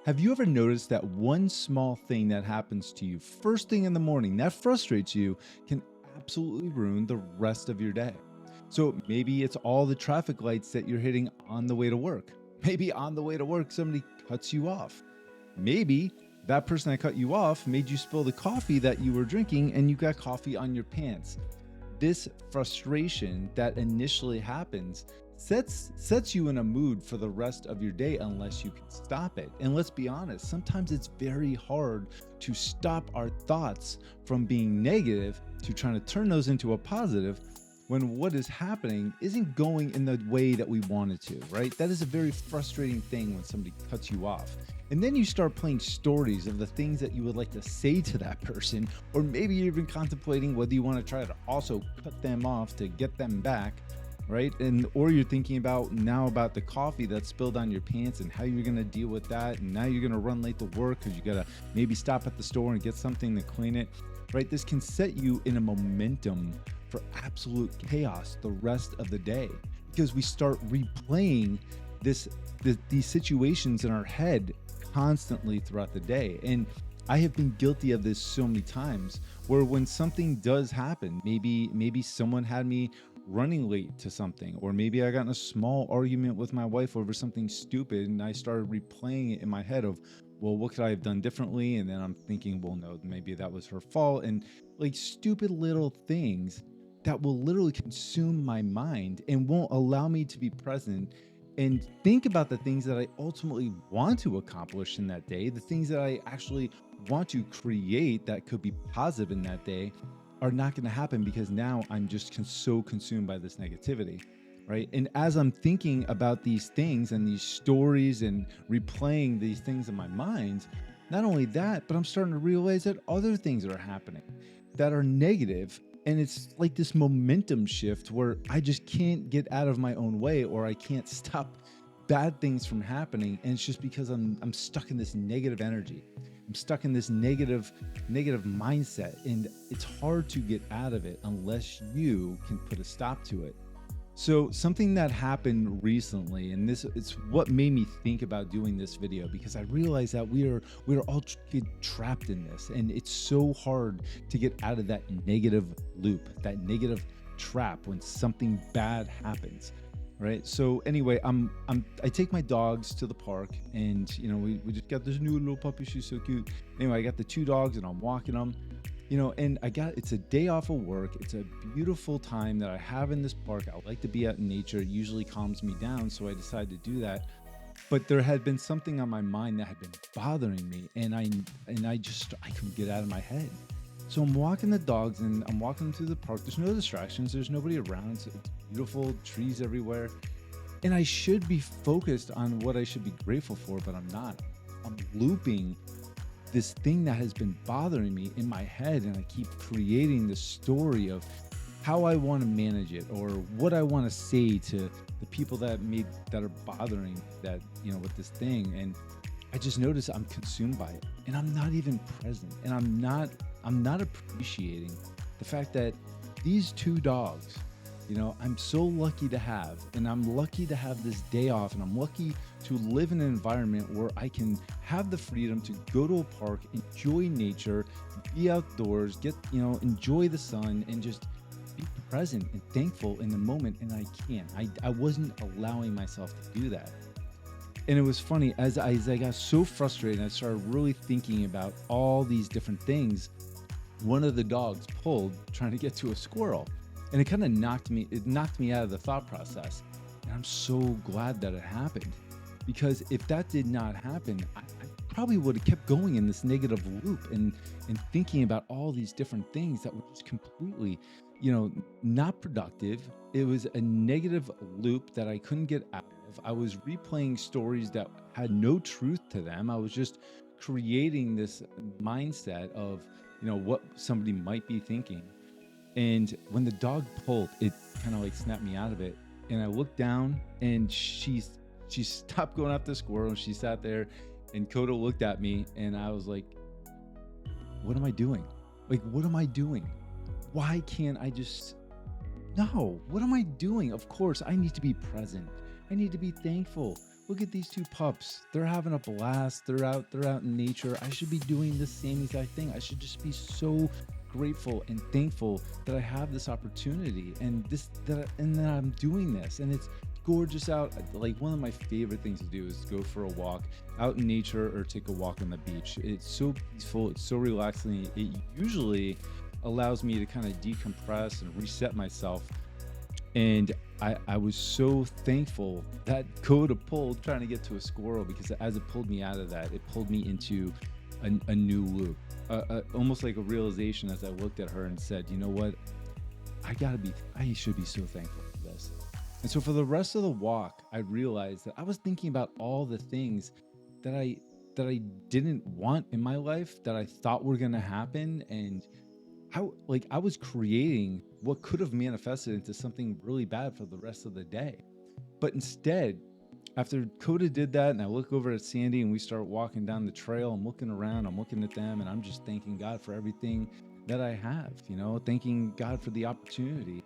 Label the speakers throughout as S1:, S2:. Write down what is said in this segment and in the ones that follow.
S1: Have you ever noticed that one small thing that happens to you first thing in the morning that frustrates you can absolutely ruin the rest of your day? So maybe it's all the traffic lights that you're hitting on the way to work. Maybe on the way to work, somebody cuts you off. Maybe that person that cut you off made you spill the coffee that you were drinking and you got coffee on your pants. This frustration that initially happens sets you in a mood for the rest of your day unless you can stop it. And let's be honest, sometimes it's very hard to stop our thoughts from being negative to trying to turn those into a positive when what is happening isn't going in the way that we want it to, right? That is a very frustrating thing when somebody cuts you off. And then you start playing stories of the things that you would like to say to that person, or maybe you're even contemplating whether you want to try to also cut them off to get them back, right? And or you're thinking about now about the coffee that spilled on your pants and how you're going to deal with that. And now you're going to run late to work because you got to maybe stop at the store and get something to clean it, right? This can set you in a momentum for absolute chaos the rest of the day because we start replaying these situations in our head constantly throughout the day. And I have been guilty of this so many times where when something does happen, maybe someone had me running late to something, or maybe I got in a small argument with my wife over something stupid and I started replaying it in my head of, well, what could I have done differently? And then I'm thinking, well, no, maybe that was her fault. And like stupid little things that will literally consume my mind and won't allow me to be present and think about the things that I ultimately want to accomplish in that day, the things that I actually want to create that could be positive in that day are not going to happen because now I'm just so consumed by this negativity, right? And as I'm thinking about these things and these stories and replaying these things in my mind, not only that, but I'm starting to realize that other things are happening that are negative. And it's like this momentum shift where I just can't get out of my own way, or I can't stop bad things from happening. And it's just because I'm stuck in this negative energy. I'm stuck in this negative mindset, and it's hard to get out of it unless you can put a stop to it. So something that happened recently, and it's what made me think about doing this video, because I realized that we're all get trapped in this, and it's so hard to get out of that negative loop, that negative trap when something bad happens, right? So anyway, I take my dogs to the park, and we just got this new little puppy. She's so cute. Anyway, I got the two dogs, and I'm walking them. And it's a day off of work. It's a beautiful time that I have in this park. I like to be out in nature. It usually calms me down. So I decided to do that. But there had been something on my mind that had been bothering me. And I couldn't get out of my head. So I'm walking the dogs and I'm walking them through the park. There's no distractions. There's nobody around. It's beautiful, trees everywhere. And I should be focused on what I should be grateful for, but I'm not. I'm looping this thing that has been bothering me in my head, and I keep creating this story of how I want to manage it or what I want to say to the people that are bothering that, with this thing. And I just notice I'm consumed by it, and I'm not even present, and I'm not appreciating the fact that these two dogs, I'm so lucky to have, and I'm lucky to have this day off, and I'm lucky to live in an environment where I can have the freedom to go to a park, enjoy nature, be outdoors, enjoy the sun, and just be present and thankful in the moment. And I can't. I wasn't allowing myself to do that. And it was funny, as I got so frustrated, I started really thinking about all these different things. One of the dogs pulled trying to get to a squirrel. And it kind of knocked me out of the thought process. And I'm so glad that it happened, because if that did not happen, I probably would have kept going in this negative loop and thinking about all these different things that were just completely, not productive. It was a negative loop that I couldn't get out of. I was replaying stories that had no truth to them. I was just creating this mindset of, what somebody might be thinking. And when the dog pulled, it kind of like snapped me out of it. And I looked down, and she stopped going after the squirrel, and she sat there, and Kodo looked at me, and I was like, what am I doing? Like, what am I doing? Why can't I just, no, what am I doing? Of course, I need to be present. I need to be thankful. look at these two pups. They're having a blast. They're out in nature. I should be doing the same exact thing. I should just be so grateful and thankful that I have this opportunity and that I'm doing this. And it's gorgeous out. Like, one of my favorite things to do is go for a walk out in nature or take a walk on the beach. It's so peaceful. It's so relaxing. It usually allows me to kind of decompress and reset myself. And I was so thankful that Coda pulled trying to get to a squirrel, because as it pulled me out of that, it pulled me into a new loop, almost like a realization as I looked at her and said, you know what, I should be so thankful for this. And so for the rest of the walk, I realized that I was thinking about all the things that I didn't want in my life, that I thought were going to happen, and how, like, I was creating what could have manifested into something really bad for the rest of the day. But instead, after Coda did that, and I look over at Sandy and we start walking down the trail, I'm looking around, I'm looking at them, and I'm just thanking God for everything that I have, thanking God for the opportunity.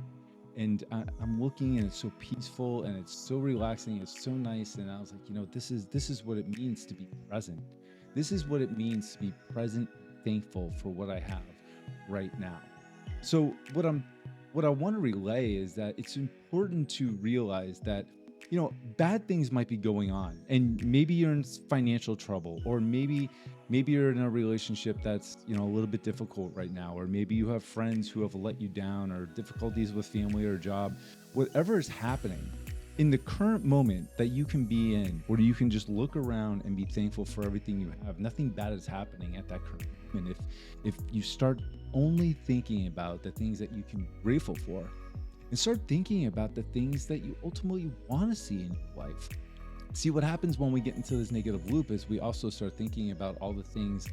S1: And I'm looking, and it's so peaceful and it's so relaxing. It's so nice. And I was like, this is what it means to be present. This is what it means to be present, thankful for what I have right now. So what I want to relay is that it's important to realize that, bad things might be going on, and maybe you're in financial trouble, or maybe you're in a relationship that's, a little bit difficult right now, or maybe you have friends who have let you down, or difficulties with family or job. Whatever is happening in the current moment that you can be in, where you can just look around and be thankful for everything you have. Nothing bad is happening at that current moment. If you start only thinking about the things that you can be grateful for, and start thinking about the things that you ultimately want to see in your life. See, what happens when we get into this negative loop is we also start thinking about all the things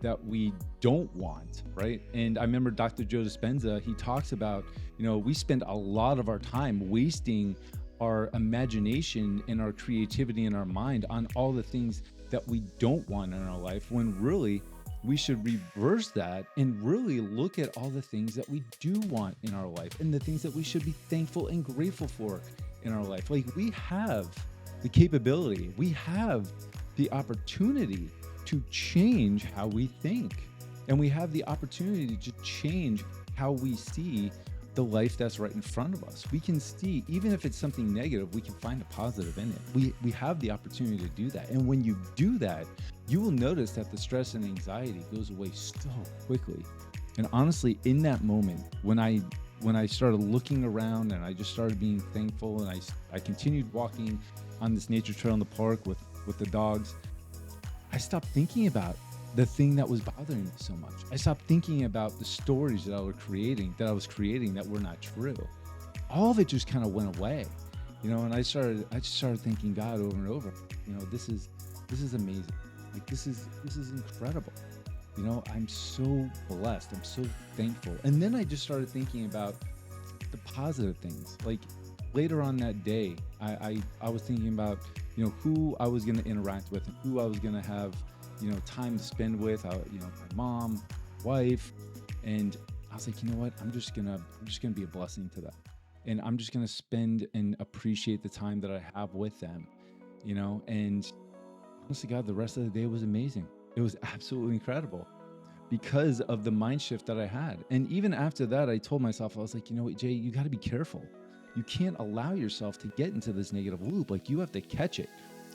S1: that we don't want, right? And I remember Dr. Joe Dispenza, he talks about, we spend a lot of our time wasting our imagination and our creativity in our mind on all the things that we don't want in our life, when really we should reverse that and really look at all the things that we do want in our life, and the things that we should be thankful and grateful for in our life. Like, we have the capability, we have the opportunity to change how we think, and we have the opportunity to change how we see the life that's right in front of us. We can see, even if it's something negative, we can find a positive in it. We have the opportunity to do that. And when you do that, you will notice that the stress and anxiety goes away so quickly. And honestly, in that moment, when I started looking around and I just started being thankful, and I continued walking on this nature trail in the park with the dogs, I stopped thinking about the thing that was bothering me so much. I stopped thinking about the stories that I was creating that were not true. All of it just kind of went away, and I just started thanking God over and over. This is amazing. Like, this is incredible. I'm so blessed. I'm so thankful. And then I just started thinking about the positive things. Like, later on that day, I was thinking about, who I was going to interact with, and who I was going to have, time to spend with, my mom, wife. And I was like, you know what? I'm just going to be a blessing to them. And I'm just going to spend and appreciate the time that I have with them, and honestly, God, the rest of the day was amazing. It was absolutely incredible because of the mind shift that I had. And even after that, I told myself, I was like, you know what, Jay, you got to be careful. You can't allow yourself to get into this negative loop. Like, you have to catch it.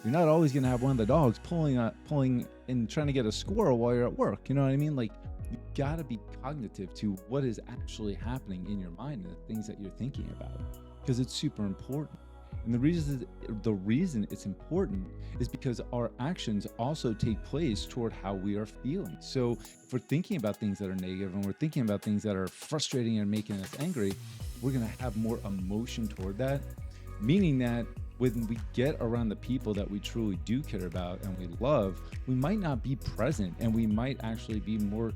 S1: You're not always going to have one of the dogs pulling and trying to get a squirrel while you're at work. You know what I mean? Like, you got to be cognitive to what is actually happening in your mind and the things that you're thinking about, because it's super important. And the reason it's important is because our actions also take place toward how we are feeling. So if we're thinking about things that are negative, and we're thinking about things that are frustrating and making us angry, we're going to have more emotion toward that, meaning that when we get around the people that we truly do care about and we love, we might not be present, and we might actually be more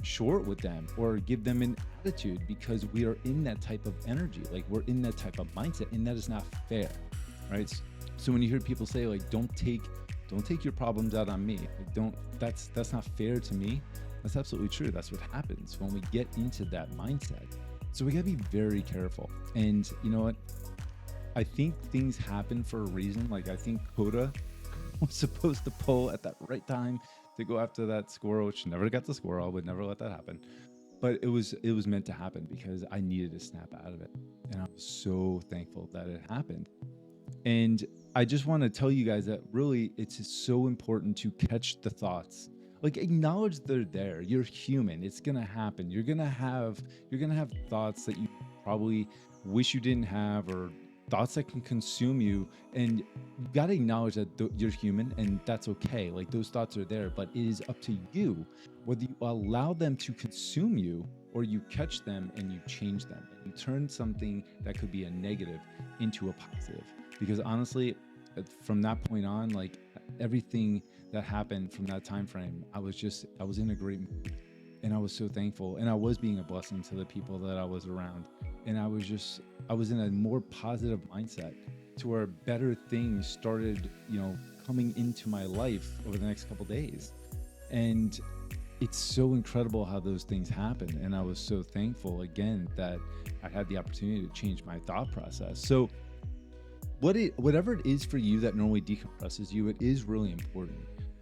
S1: short with them, or give them an attitude, because we are in that type of energy. Like, we're in that type of mindset, and that is not fair, right? So when you hear people say, like, don't take your problems out on me, like, that's not fair to me. That's absolutely true. That's what happens when we get into that mindset. So we gotta be very careful. And you know what? I think things happen for a reason. Like I think Coda was supposed to pull at that right time to go after that squirrel, which never got the squirrel. I would never let that happen. But it was meant to happen because I needed to snap out of it. And I was so thankful that it happened. And I just want to tell you guys that really it's so important to catch the thoughts. Like acknowledge they're there. You're human. It's gonna happen. You're gonna have thoughts that you probably wish you didn't have, or thoughts that can consume you. And you gotta acknowledge that you're human and that's okay. Like those thoughts are there, but it is up to you whether you allow them to consume you or you catch them and you change them and you turn something that could be a negative into a positive. Because honestly, from that point on, like everything that happened from that time frame, I was in a great mood and I was so thankful, and I was being a blessing to the people that I was around, and I was in a more positive mindset to where better things started, coming into my life over the next couple days. And it's so incredible how those things happen, and I was so thankful again that I had the opportunity to change my thought process. So whatever it is for you that normally decompresses you, it is really important,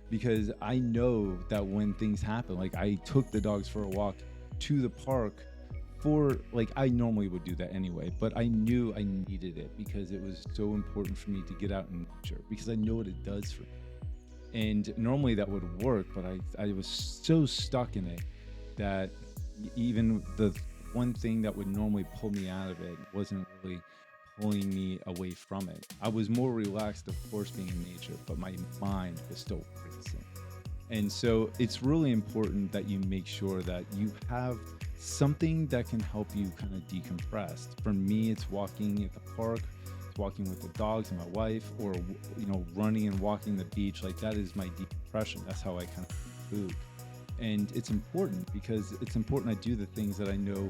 S1: because I know that when things happen, like I took the dogs for a walk to the park for, like, I normally would do that anyway, but I knew I needed it because it was so important for me to get out in nature, because I know what it does for me. And normally that would work, but I was so stuck in it that even the one thing that would normally pull me out of it wasn't really pulling me away from it. I was more relaxed, of course, being in nature, but my mind was still racing. And so it's really important that you make sure that you have something that can help you kind of decompress. For me, it's walking at the park, it's walking with the dogs and my wife, or running and walking the beach. Like that is my decompression. That's how I kind of food. And it's important because it's important I do the things that I know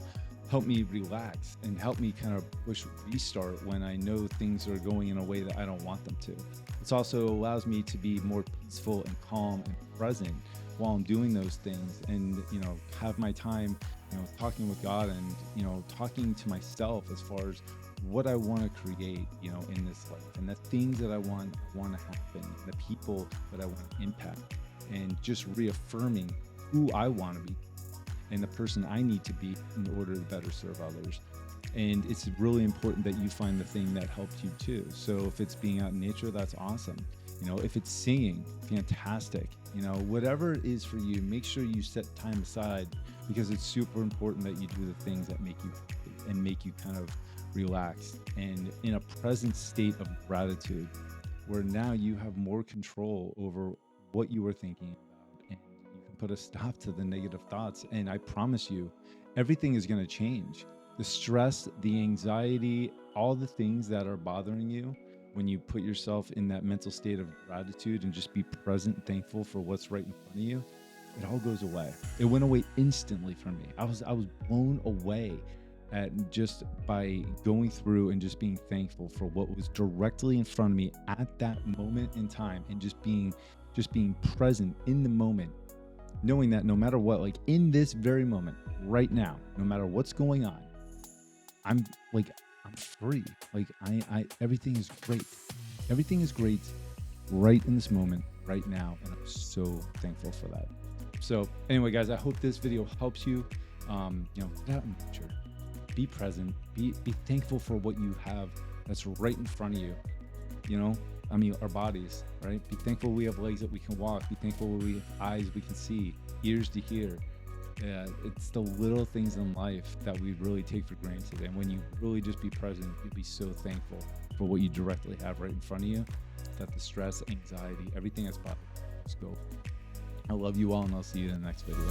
S1: help me relax and help me kind of push restart when I know things are going in a way that I don't want them to. It also allows me to be more peaceful and calm and present while I'm doing those things, and have my time talking with God, and talking to myself as far as what I want to create in this life, and the things that I want to happen, the people that I want to impact, and just reaffirming who I want to be and the person I need to be in order to better serve others. And it's really important that you find the thing that helps you too. So if it's being out in nature, that's awesome. If it's singing, fantastic. Whatever it is for you, make sure you set time aside, because it's super important that you do the things that make you happy and make you kind of relaxed and in a present state of gratitude, where now you have more control over what you were thinking about, and you can put a stop to the negative thoughts. And I promise you, everything is going to change. The stress, the anxiety, all the things that are bothering you, when you put yourself in that mental state of gratitude and just be present and thankful for what's right in front of you, it all goes away. It went away instantly for me. I was blown away at just by going through and just being thankful for what was directly in front of me at that moment in time, and just being present in the moment, knowing that no matter what, like in this very moment right now, no matter what's going on, I'm free. Like I everything is great. Everything is great right in this moment, right now. And I'm so thankful for that. So anyway, guys, I hope this video helps you. Get out in nature, be present, be thankful for what you have that's right in front of you. Our bodies, right? Be thankful we have legs that we can walk. Be thankful we have eyes we can see, ears to hear. It's the little things in life that we really take for granted. And when you really just be present, you'll be so thankful for what you directly have right in front of you, that the stress, anxiety, everything that's bothering you just go. I love you all, and I'll see you in the next video.